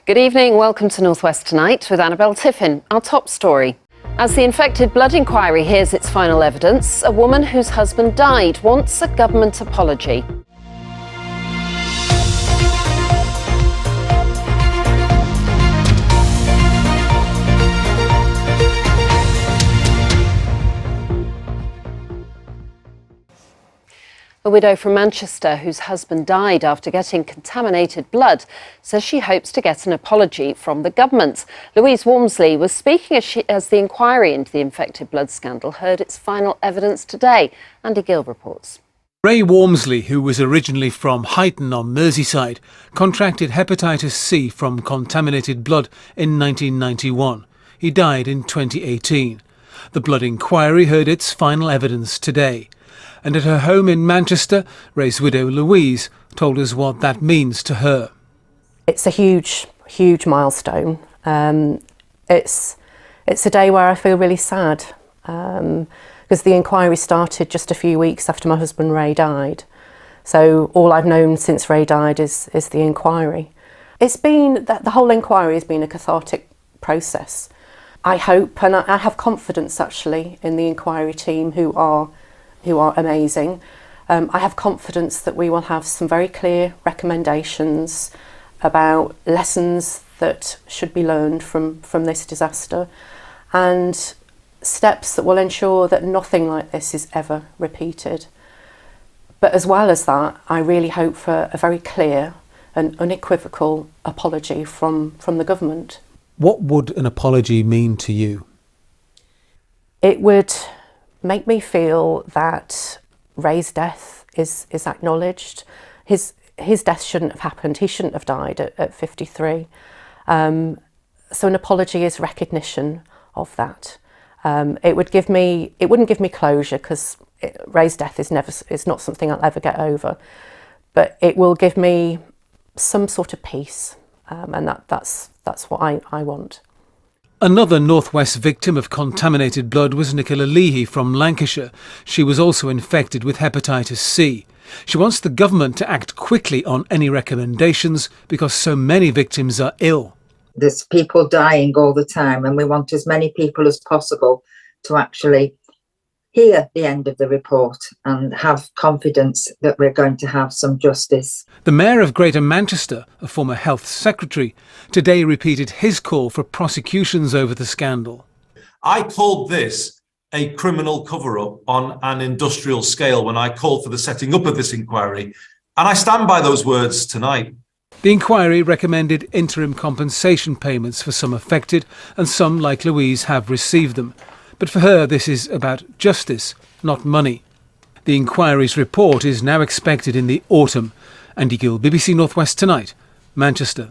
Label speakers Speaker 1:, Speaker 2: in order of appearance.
Speaker 1: Good evening, welcome to North West Tonight with Annabelle Tiffin. Our top story. As the infected blood inquiry hears its final evidence, a woman whose husband died wants a government apology. A widow from Manchester whose husband died after getting contaminated blood says she hopes to get an apology from the government. Louise Walmsey was speaking as the inquiry into the infected blood scandal heard its final evidence today. Andy Gill reports.
Speaker 2: Ray Walmsley, who was originally from Huyton on Merseyside, contracted hepatitis C from contaminated blood in 1991. He died in 2018. The blood inquiry heard its final evidence today. And at her home in Manchester, Ray's widow Louise told us what that means to her.
Speaker 3: It's a huge milestone. It's a day where I feel really sad because the inquiry started just a few weeks after my husband Ray died. So all I've known since Ray died is the inquiry. It's been that the whole inquiry has been a cathartic process. I hope, and I have confidence actually in the inquiry team who are amazing. I have confidence that we will have some very clear recommendations about lessons that should be learned from this disaster and steps that will ensure that nothing like this is ever repeated. But as well as that, I really hope for a very clear and unequivocal apology from the government.
Speaker 2: What would an apology mean to you?
Speaker 3: It would make me feel that Ray's death is acknowledged. His death shouldn't have happened. He shouldn't have died at 53. So an apology is recognition of that. It wouldn't give me closure because Ray's death is not something I'll ever get over. But it will give me some sort of peace, and that's what I want.
Speaker 2: Another North West victim of contaminated blood was Nicola Leahey from Lancashire. She was also infected with hepatitis C. She wants the government to act quickly on any recommendations because so many victims are ill.
Speaker 4: There's people dying all the time, and we want as many people as possible to actually hear the end of the report and have confidence that we're going to have some justice.
Speaker 2: The Mayor of Greater Manchester, a former Health Secretary, today repeated his call for prosecutions over the scandal.
Speaker 5: I called this a criminal cover-up on an industrial scale when I called for the setting up of this inquiry, and I stand by those words tonight.
Speaker 2: The inquiry recommended interim compensation payments for some affected, and some, like Louise, have received them. But for her, this is about justice, not money. The inquiry's report is now expected in the autumn. Andy Gill, BBC North West Tonight, Manchester.